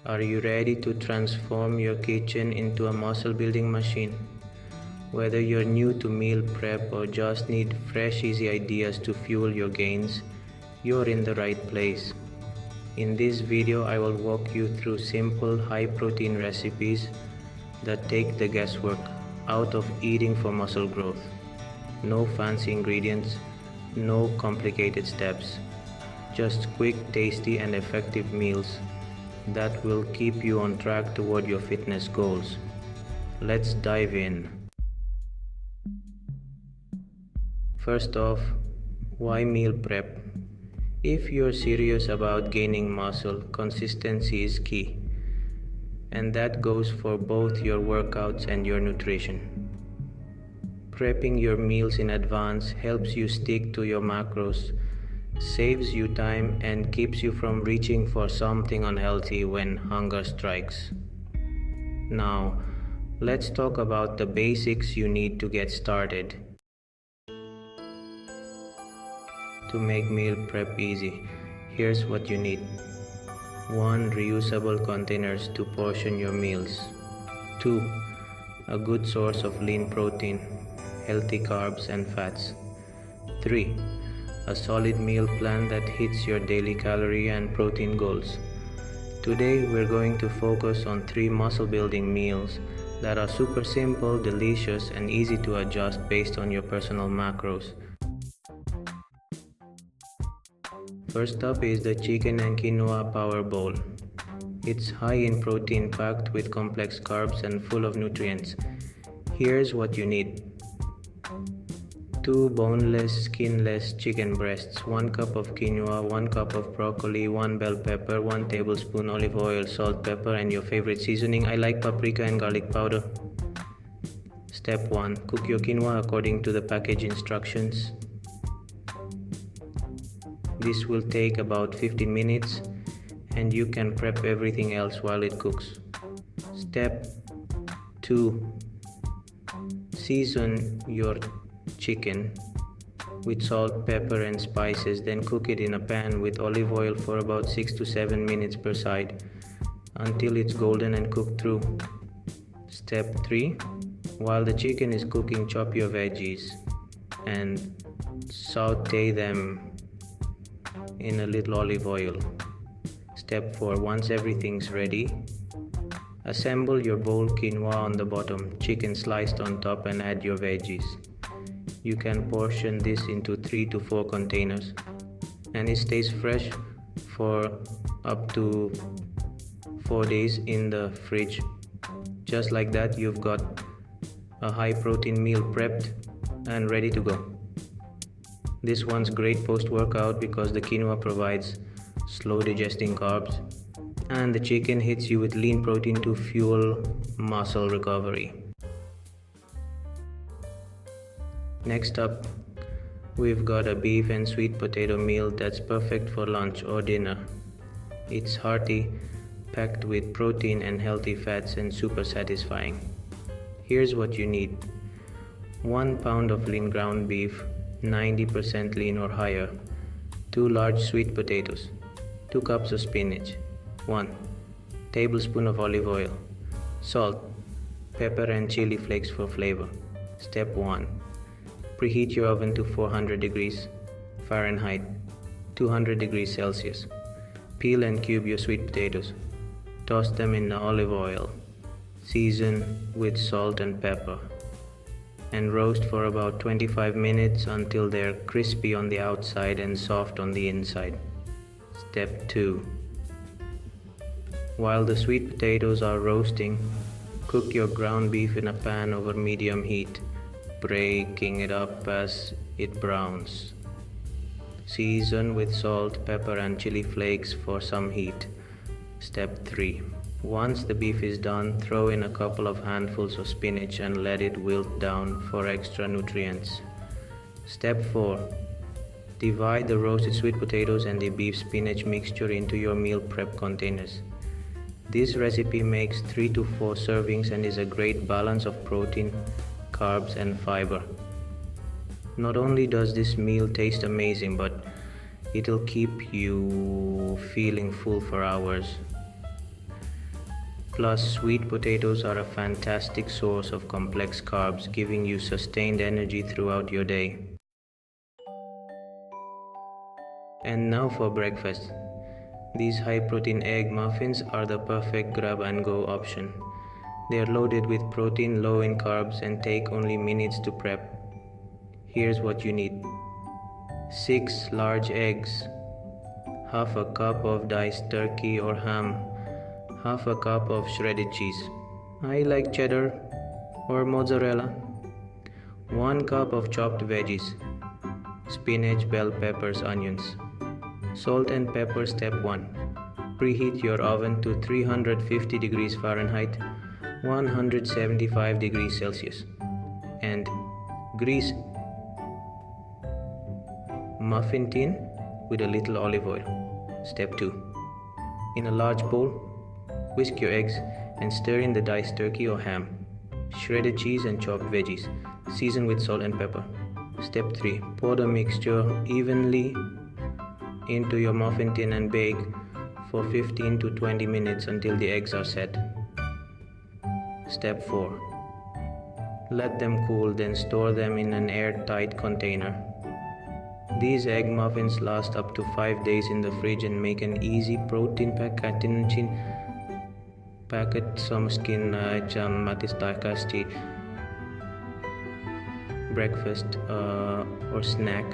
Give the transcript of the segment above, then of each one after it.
Are you ready to transform your kitchen into a muscle building machine? Whether you're new to meal prep or just need fresh, easy ideas to fuel your gains, you're in the right place. In this video, I will walk you through simple, high protein recipes that take the guesswork out of eating for muscle growth. No fancy ingredients, no complicated steps, just quick, tasty, and effective meals that will keep you on track toward your fitness goals. Let's dive in. First off, why meal prep? If you're serious about gaining muscle, consistency is key, and that goes for both your workouts and your nutrition. Prepping your meals in advance helps you stick to your macros, saves you time, and keeps you from reaching for something unhealthy when hunger strikes. Now, let's talk about the basics you need to get started. To make meal prep easy, here's what you need. 1. Reusable containers to portion your meals. 2. A good source of lean protein, healthy carbs and fats. 3. A solid meal plan that hits your daily calorie and protein goals. Today we're going to focus on 3 muscle building meals that are super simple, delicious, and easy to adjust based on your personal macros. First up is the chicken and quinoa power bowl. It's high in protein, packed with complex carbs and full of nutrients. Here's what you need. 2 boneless, skinless chicken breasts, 1 cup of quinoa, 1 cup of broccoli, 1 bell pepper, 1 tablespoon olive oil, salt, pepper, and your favorite seasoning. I like paprika and garlic powder. Step 1. Cook your quinoa according to the package instructions. This will take about 15 minutes and you can prep everything else while it cooks. Step 2. Season your chicken with salt, pepper, and spices, then cook it in a pan with olive oil for about 6 to 7 minutes per side until it's golden and cooked through. Step 3. While the chicken is cooking, chop your veggies and saute them in a little olive oil. Step 4. Once everything's ready, assemble your bowl, quinoa on the bottom, chicken sliced on top, and add your veggies. You can portion this into 3 to 4 containers and it stays fresh for up to 4 days in the fridge. Just like that, you've got a high protein meal prepped and ready to go. This one's great post-workout because the quinoa provides slow digesting carbs and the chicken hits you with lean protein to fuel muscle recovery. Next up, we've got a beef and sweet potato meal that's perfect for lunch or dinner. It's hearty, packed with protein and healthy fats, and super satisfying. Here's what you need. 1 pound of lean ground beef, 90% lean or higher, 2 large sweet potatoes, 2 cups of spinach, 1 tablespoon of olive oil, salt, pepper, and chili flakes for flavor. Step 1. Preheat your oven to 400 degrees Fahrenheit, 200 degrees Celsius. Peel and cube your sweet potatoes. Toss them in the olive oil. Season with salt and pepper and roast for about 25 minutes until they're crispy on the outside and soft on the inside. Step 2. While the sweet potatoes are roasting, cook your ground beef in a pan over medium heat, breaking it up as it browns. Season with salt, pepper, and chili flakes for some heat. Step 3. Once the beef is done, throw in a couple of handfuls of spinach and let it wilt down for extra nutrients. Step 4. Divide the roasted sweet potatoes and the beef spinach mixture into your meal prep containers. This recipe makes 3 to 4 servings and is a great balance of protein, carbs, and fiber. Not only does this meal taste amazing, but it'll keep you feeling full for hours. Plus, sweet potatoes are a fantastic source of complex carbs, giving you sustained energy throughout your day. And now for breakfast. These high-protein egg muffins are the perfect grab-and-go option. They are loaded with protein, low in carbs, and take only minutes to prep. Here's what you need. 6 large eggs, half a cup of diced turkey or ham, half a cup of shredded cheese. I like cheddar or mozzarella. 1 cup of chopped veggies, spinach, bell peppers, onions. Salt and pepper. Step 1. Preheat your oven to 350 degrees Fahrenheit, 175 degrees Celsius, and grease muffin tin with a little olive oil. Step 2. In a large bowl, whisk your eggs and stir in the diced turkey or ham, shredded cheese and chopped veggies. Season with salt and pepper. Step 3. Pour the mixture evenly into your muffin tin and bake for 15 to 20 minutes until the eggs are set. Step 4. Let them cool, then store them in an airtight container. These egg muffins last up to 5 days in the fridge and make an easy protein packet som skin matistakasti breakfast or snack.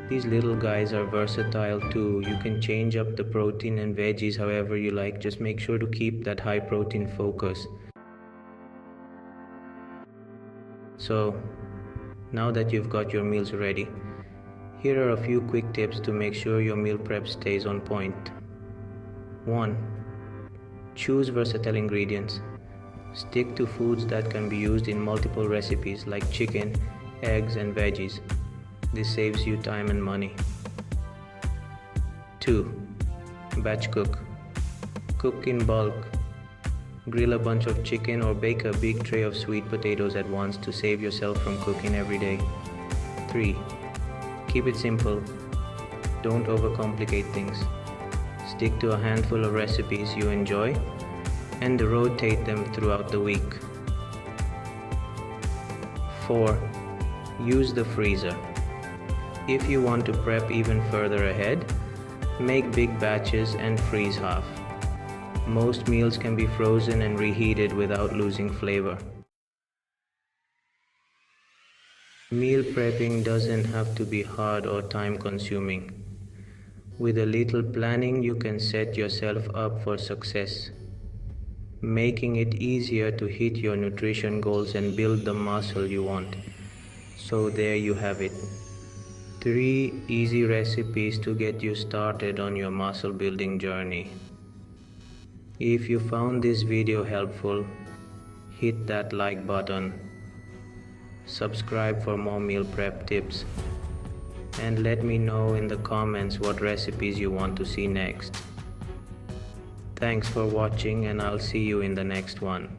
These little guys are versatile too. You can change up the protein and veggies however you like. Just make sure to keep that high protein focus. So, now that you've got your meals ready, here are a few quick tips to make sure your meal prep stays on point. 1. Choose versatile ingredients. Stick to foods that can be used in multiple recipes like chicken, eggs, and veggies. This saves you time and money. 2. Batch cook. Cook in bulk. Grill a bunch of chicken or bake a big tray of sweet potatoes at once to save yourself from cooking every day. 3. Keep it simple. Don't overcomplicate things. Stick to a handful of recipes you enjoy and rotate them throughout the week. 4. Use the freezer. If you want to prep even further ahead, make big batches and freeze half. Most meals can be frozen and reheated without losing flavor. Meal prepping doesn't have to be hard or time-consuming. With a little planning, you can set yourself up for success, making it easier to hit your nutrition goals and build the muscle you want. So there you have it. 3 easy recipes to get you started on your muscle building journey. If you found this video helpful, hit that like button, subscribe for more meal prep tips, and let me know in the comments what recipes you want to see next. Thanks for watching, and I'll see you in the next one.